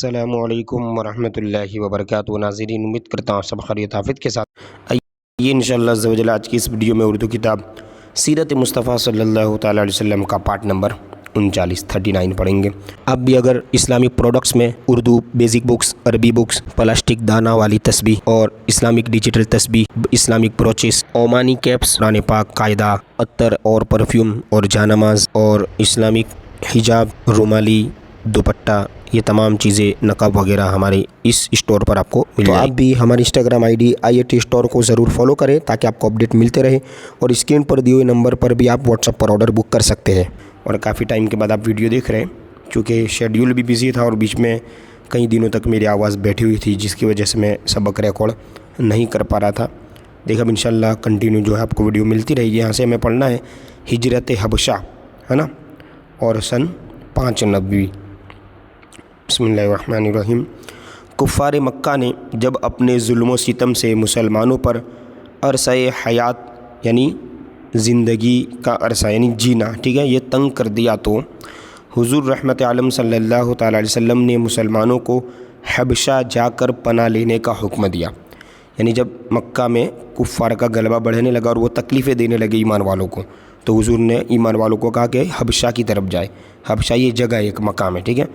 السلام علیکم ورحمۃ اللہ وبرکاتہ۔ ناظرین، امید کرتا ہوں سب خیریت عافیت کے ساتھ آئیے انشاءاللہ عز و جل آج کی اس ویڈیو میں اردو کتاب سیرت مصطفیٰ صلی اللہ تعالیٰ علیہ وسلم کا پارٹ نمبر 39 پڑھیں گے۔ اب بھی اگر اسلامک پروڈکٹس میں اردو بیسک بکس، عربی بکس، پلاسٹک دانہ والی تسبیح اور اسلامک ڈیجیٹل تسبیح، اسلامک بروچز، عمانی کیپس، قرآن پاک، قاعدہ، عطر اور پرفیوم اور جانماز اور اسلامک حجاب، رومالی، دوپٹہ، یہ تمام چیزیں، نقاب وغیرہ ہمارے اس اسٹور پر آپ کو مل جائے۔ تو آپ بھی ہماری Instagram I D IAT store کو ضرور فالو کریں تاکہ آپ کو اپڈیٹ ملتے رہے، اور اسکرین پر دیے ہوئے نمبر پر بھی آپ واٹس ایپ پر آرڈر بک کر سکتے ہیں۔ اور کافی ٹائم کے بعد آپ ویڈیو دیکھ رہے ہیں، چونکہ شیڈیول بھی بزی تھا اور بیچ میں کئی دنوں تک میری آواز بیٹھی ہوئی تھی، جس کی وجہ سے میں سبق ریکارڈ نہیں کر پا رہا تھا۔ دیکھا اب انشاءاللہ کنٹینیو جو ہے آپ کو ویڈیو ملتی رہے گی۔ یہاں سے ہمیں پڑھنا ہے ہجرت حبشہ، ہے نا، اور سن 5 نبوی۔ بسم اللہ الرحمن الرحیم۔ کفار مکہ نے جب اپنے ظلم و ستم سے مسلمانوں پر عرصہ حیات یعنی زندگی کا عرصہ یعنی جینا، ٹھیک ہے، یہ تنگ کر دیا، تو حضور رحمت عالم صلی اللہ تعالیٰ علیہ وسلم نے مسلمانوں کو حبشہ جا کر پناہ لینے کا حکم دیا۔ یعنی جب مکہ میں کفار کا غلبہ بڑھنے لگا اور وہ تکلیفیں دینے لگے ایمان والوں کو، تو حضور نے ایمان والوں کو کہا کہ حبشہ کی طرف جائے۔ حبشہ یہ جگہ ایک مقام ہے، ٹھیک ہے۔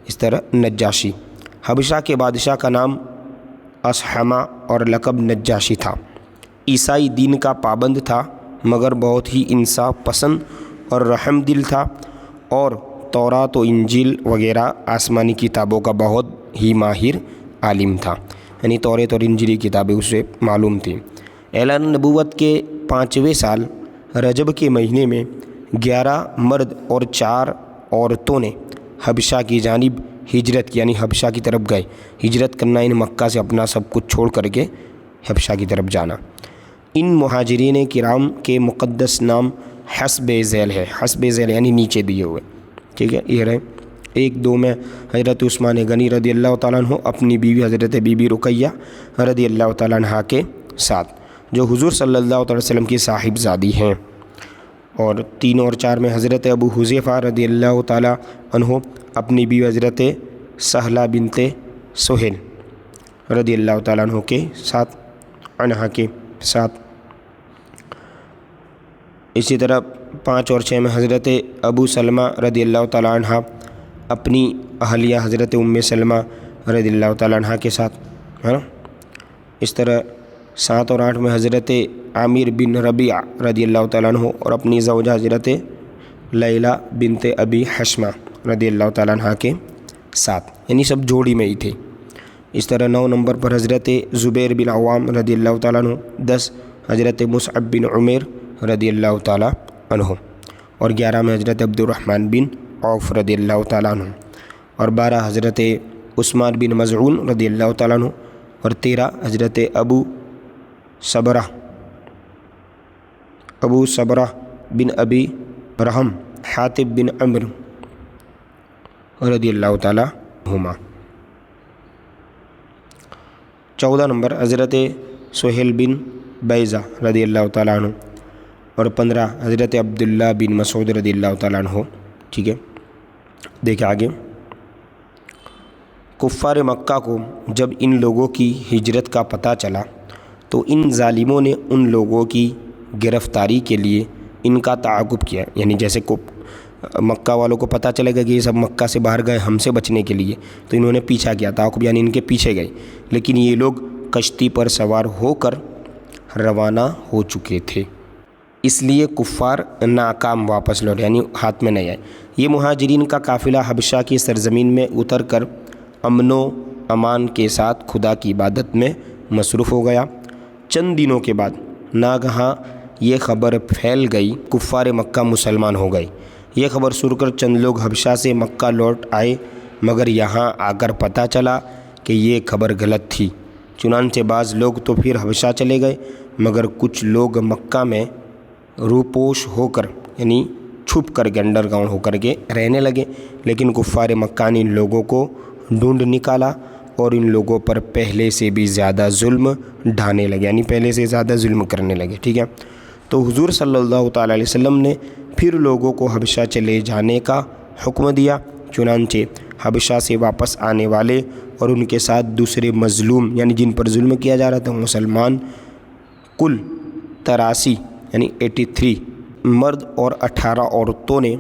اس طرح نجاشی، حبشہ کے بادشاہ کا نام اصحمہ اور لقب نجاشی تھا۔ عیسائی دین کا پابند تھا، مگر بہت ہی انصاف پسند اور رحم دل تھا، اور تورات و انجیل وغیرہ آسمانی کتابوں کا بہت ہی ماہر عالم تھا۔ یعنی تورات اور انجیلی کتابیں اسے معلوم تھیں۔ اعلان نبوت کے 5ویں سال رجب کے مہینے میں 11 مرد اور 4 عورتوں نے حبشہ کی جانب ہجرت کی، یعنی حبشہ کی طرف گئے۔ ہجرت کرنا ان مکہ سے اپنا سب کچھ چھوڑ کر کے حبشہ کی طرف جانا۔ ان مہاجرین کرام کے مقدس نام حسب ذیل ہے۔ حسب ذیل یعنی نیچے دیے ہوئے، ٹھیک ہے۔ یہ رہے 1-2 میں حضرت عثمان غنی رضی اللہ تعالیٰ عنہ اپنی بیوی حضرت بی بی رقیہ رضی اللہ تعالیٰ عنہ کے ساتھ، جو حضور صلی اللہ علیہ وسلم کی صاحب زادی ہیں۔ اور 3 اور 4 میں حضرت ابو حذیفہ رضی اللہ تعالیٰ عنہ اپنی بیوی حضرت سہلہ بنت سہیل رضی اللہ تعالیٰ عنہ کے ساتھ، عنہا کے ساتھ۔ اسی طرح 5 اور 6 میں حضرت ابو سلمہ رضی اللہ تعالیٰ عنہ اپنی اہلیہ حضرت ام سلمہ رضی اللہ تعالیٰ عنہ کے ساتھ، ہے نا۔ اس طرح 7 اور 8 میں حضرت عامر بن ربیعہ رضی اللہ تعالیٰ عنہ اور اپنی زوجہ حضرت لیلہ بنت ابی حشمہ رضی اللہ تعالیٰ عنہ کے ساتھ، یعنی سب جوڑی میں ہی تھے۔ اس طرح 9 نمبر پر حضرت زبیر بن عوام رضی اللہ تعالیٰ عنہ، 10 حضرت مصعب بن عمیر رضی اللہ تعالیٰ عنہ، اور 11 میں حضرت عبد الرحمن بن عوف رضی اللہ تعالیٰ عنہ، اور 12 حضرت عثمان بن مظعون رضی اللہ تعالیٰ عنہ، اور 13 حضرت ابو صبرہ بن ابی رحم حاتب بن عمر رضی اللہ تعالیٰ عنہما۔ 14 نمبر حضرت سہیل بن بیضہ رضی اللہ تعالیٰ عنہ، اور 15 حضرت عبداللہ بن مسعود رضی اللہ تعالیٰ عنہ، ٹھیک ہے۔ دیکھیں آگے، کفار مکہ کو جب ان لوگوں کی ہجرت کا پتہ چلا تو ان ظالموں نے ان لوگوں کی گرفتاری کے لیے ان کا تعاقب کیا۔ یعنی جیسے مکہ والوں کو پتہ چلے گا کہ یہ سب مکہ سے باہر گئے ہم سے بچنے کے لیے، تو انہوں نے پیچھا کیا، تعاقب یعنی ان کے پیچھے گئے، لیکن یہ لوگ کشتی پر سوار ہو کر روانہ ہو چکے تھے، اس لیے کفار ناکام واپس لوٹے، یعنی ہاتھ میں نہیں آئے۔ یہ مہاجرین کا قافلہ حبشہ کی سرزمین میں اتر کر امن و امان کے ساتھ خدا کی عبادت میں مصروف ہو گیا۔ چند دنوں کے بعد ناگہاں یہ خبر پھیل گئی، کفار مکہ مسلمان ہو گئے۔ یہ خبر سن کر چند لوگ حبشہ سے مکہ لوٹ آئے، مگر یہاں آ کر پتہ چلا کہ یہ خبر غلط تھی۔ چنانچہ بعض لوگ تو پھر حبشہ چلے گئے، مگر کچھ لوگ مکہ میں روپوش ہو کر یعنی چھپ کر کے انڈر گراؤنڈ ہو کر کے رہنے لگے۔ لیکن کفار مکہ نے ان لوگوں کو ڈھونڈ نکالا اور ان لوگوں پر پہلے سے بھی زیادہ ظلم ڈھانے لگے، یعنی پہلے سے زیادہ ظلم کرنے لگے، ٹھیک ہے۔ تو حضور صلی اللہ تعالیٰ علیہ وسلم نے پھر لوگوں کو حبشہ چلے جانے کا حکم دیا۔ چنانچہ حبشہ سے واپس آنے والے اور ان کے ساتھ دوسرے مظلوم یعنی جن پر ظلم کیا جا رہا تھا مسلمان کل 83 یعنی 83 مرد اور 18 عورتوں نے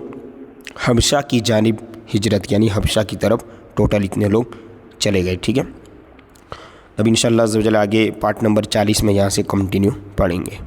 حبشہ کی جانب ہجرت یعنی حبشہ کی طرف ٹوٹل اتنے لوگ چلے گئے. ٹھیک ہے، اب انشاءاللہ عز و جل آگے پارٹ نمبر 40 میں یہاں سے کنٹینیو پڑھیں گے.